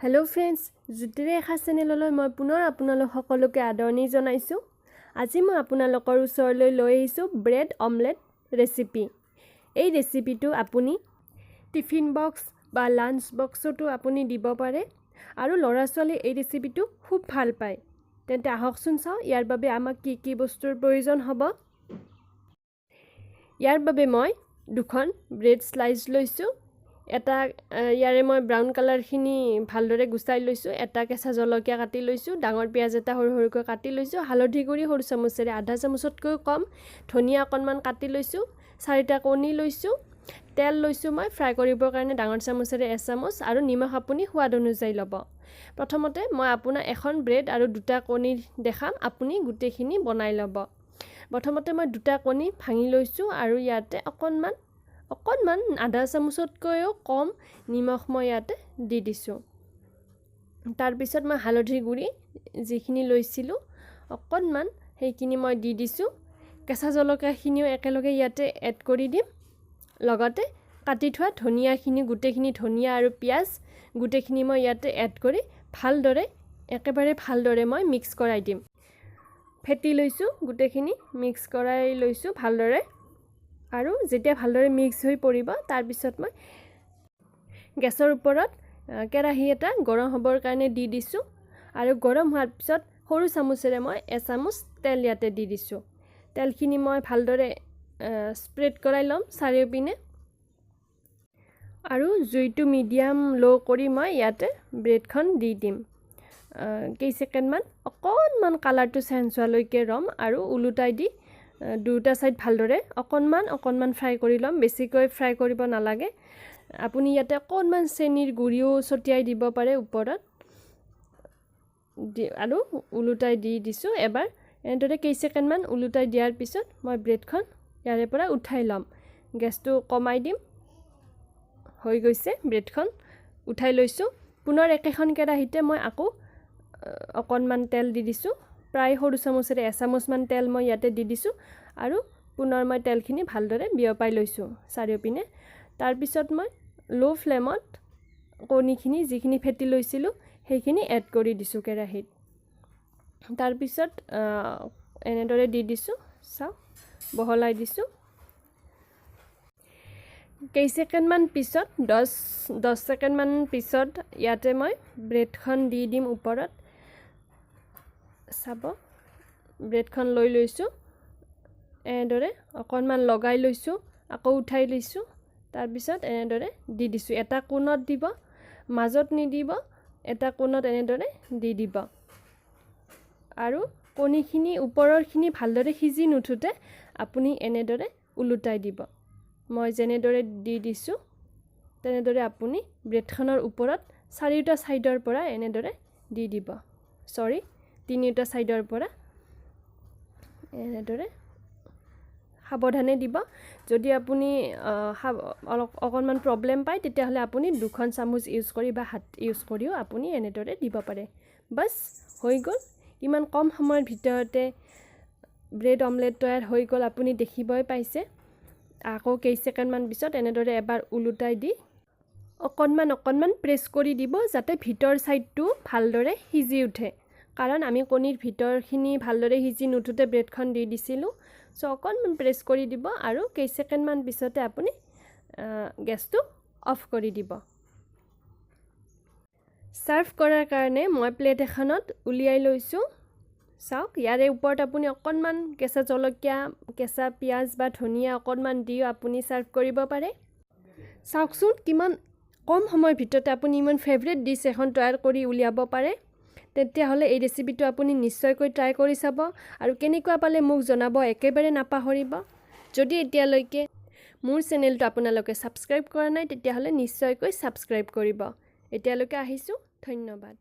Hello friends जुटिरे आखाज चेनेलলৈ মই পুনৰ আপোনালোক সকলোকে আদৰণি জনাইছো। আজি মই আপোনালোকৰ ওচৰলৈ লৈ আহিছো ব্ৰেড অমলেট ৰেচিপি। এই ৰেচিপিটো আপুনি টিফিন বক্স বা লাঞ্চ বক্সতো আপুনি দিব পাৰে আৰু ল'ৰা ছোৱালী এই ৰেচিপিটো খুব ভাল পায়। তেন্তে আহকচোন চাও ইয়াৰ বাবে আমাক কি কি বস্তুৰ প্ৰয়োজন হ'ব। ইয়াৰ বাবে মই দুখন ব্ৰেড স্লাইস লৈছো। এটা ইয়াৰে মই ব্ৰাউন কালাৰখিনি ভালদৰে গুচাই লৈছো। এটা কেঁচা জলকীয়া কাটি লৈছো, ডাঙৰ পিয়াজ এটা সৰু সৰুকৈ কাটি লৈছো, হালধি গুড়ি সৰু চামুচেৰে আধা চামুচতকৈ কম, ধনিয়া অকণমান কাটি লৈছো, 4টা কণী লৈছো, তেল লৈছো মই ফ্ৰাই কৰিবৰ কাৰণে ডাঙৰ চামুচেৰে 1 চামুচ আৰু নিমখ আপুনি সোৱাদ অনুযায়ী ল'ব। প্ৰথমতে মই আপোনাৰ এখন ব্ৰেড আৰু 2টা কণী দেখাম, আপুনি গুটেখিনি বনাই ল'ব। প্ৰথমতে মই 2টা কণী ভাঙি লৈছো আৰু ইয়াতে অকণমান আধা চামুচতকৈও কম নিমখ মই ইয়াতে দি দিছো। তাৰ পিছত মই হালধি গুড়ি যিখিনি লৈছিলো অকণমান সেইখিনি মই দি দিছো। কেঁচা জলকীয়াখিনিও একেলগে ইয়াতে এড কৰি দিম। লগতে কাটি থোৱা ধনিয়াখিনি গুটেখিনি ধনিয়া আৰু পিয়াজ গুটেখিনি মই ইয়াতে এড কৰি একেবাৰে ভালদৰে মই মিক্স কৰাই দিম। ফেটি লৈছো গুটেখিনি মিক্স কৰাই লৈছো ভালদৰে। আৰু যেতিয়া ভালদৰে মিক্স হৈ পৰিব তাৰ পিছত মই গেছৰ ওপৰত কেৰাহী এটা গৰম হ'বৰ কাৰণে দি দিছো আৰু গৰম হোৱাৰ পিছত সৰু চামুচেৰে মই 1 চামুচ তেল ইয়াতে দি দিছো। তেলখিনি মই ভালদৰে স্প্ৰেড কৰাই ল'ম চাৰিওপিনে আৰু জুইটো মিডিয়াম লো কৰি মই ইয়াতে ব্ৰেডখন দি দিম। কেইছেকেণ্ডমান অকণমান কালাৰটো চেঞ্জ হোৱালৈকে ৰম আৰু উলুটাই দি দুটা সাইড ভালদৰে অকণমান ফ্ৰাই কৰি ল'ম। বেছিকৈ ফ্ৰাই কৰিব নালাগে। আপুনি ইয়াতে অকণমান চেনিৰ গুড়িও ছটিয়াই দিব পাৰে ওপৰত আৰু উলুটাই দি দিছো এবাৰ। এনেদৰে কেইছেকেণ্ডমান উলুটাই দিয়াৰ পিছত মই ব্ৰেডখন ইয়াৰে পৰা উঠাই ল'ম। গেছটো কমাই দিম। হৈ গৈছে, ব্ৰেডখন উঠাই লৈছো। পুনৰ একেখন কেৰাহীতে মই আকৌ অকণমান তেল দি দিছো। প্ৰায় সৰু চামুচেৰে 1 চামুচমান তেল মই ইয়াতে দি দিছো আৰু পুনৰ মই তেলখিনি ভালদৰে বিয়পাই লৈছো চাৰিওপিনে। তাৰ পিছত মই লো ফ্লেমত কণীখিনি যিখিনি ফেটি লৈছিলো সেইখিনি এড কৰি দিছো কেৰাহীত। তাৰ পিছত এনেদৰে দি দিছো, চাও বহলাই দিছো। কেইছেকেণ্ডমান পিছত 10 ছেকেণ্ডমান পিছত ইয়াতে মই ব্ৰেডখন দি দিম ওপৰত। চাব ব্ৰেডখন লৈ লৈছো, এনেদৰে অকণমান লগাই লৈছো, আকৌ উঠাই লৈছো। তাৰ পিছত এনেদৰে দি দিছো। এটা কোণত দিব, মাজত নিদিব, এটা কোণত এনেদৰে দি দিব আৰু কণীখিনি ওপৰৰখিনি ভালদৰে সিজি নুঠোতে আপুনি এনেদৰে উলুটাই দিব। মই যেনেদৰে দি দিছো তেনেদৰে আপুনি ব্ৰেডখনৰ ওপৰত 4টা সাইডৰ পৰা এনেদৰে দি দিব। 3টা সাইডৰ পৰা এনেদৰে সাৱধানে দিব। যদি আপুনি অকণমান প্ৰব্লেম পায় তেতিয়াহ'লে আপুনি 2খন চামুচ ইউজ কৰি বা হাত ইউজ কৰিও আপুনি এনেদৰে দিব পাৰে। বাস হৈ গ'ল। ইমান কম সময়ৰ ভিতৰতে ব্ৰেড অমলেট তৈয়াৰ হৈ গ'ল। আপুনি দেখিবই পাইছে। আকৌ কেইছেকেণ্ডমান পিছত এনেদৰে এবাৰ উলুটাই দি অকণমান প্ৰেছ কৰি দিব যাতে ভিতৰ সাইডটো ভালদৰে সিজি উঠে। কাৰণ আমি কণীৰ ভিতৰখিনি ভালদৰে সিজি নুঠোতে ব্ৰেডখন দি দিছিলো। সো অকণমান প্ৰেছ কৰি দিব আৰু কেইছেকেণ্ডমান পিছতে আপুনি গেছটো অফ কৰি দিব। সাৰ্ভ কৰাৰ কাৰণে মই প্লেট এখনত উলিয়াই লৈছো। চাওক ইয়াৰে ওপৰত আপুনি অকণমান কেঁচা জলকীয়া, কেঁচা পিয়াজ বা ধনিয়া অকণমান দিও আপুনি সাৰ্ভ কৰিব পাৰে। চাওকচোন কিমান কম সময়ৰ ভিতৰতে আপুনি ইমান ফেভৰেট ডিশ এখন তৈয়াৰ কৰি উলিয়াব পাৰে। তেতিয়াহ'লে এই ৰেচিপিটো আপুনি নিশ্চয়কৈ ট্ৰাই কৰি চাব আৰু কেনেকুৱা পালে মোক জনাব একেবাৰে নাপাহৰিব। যদি এতিয়ালৈকে মোৰ চেনেলটো আপোনালোকে সাবস্ক্ৰাইব কৰা নাই তেতিয়াহ'লে নিশ্চয়কৈ সাবস্ক্ৰাইব কৰিব। এতিয়ালৈকে আহিছো, ধন্যবাদ।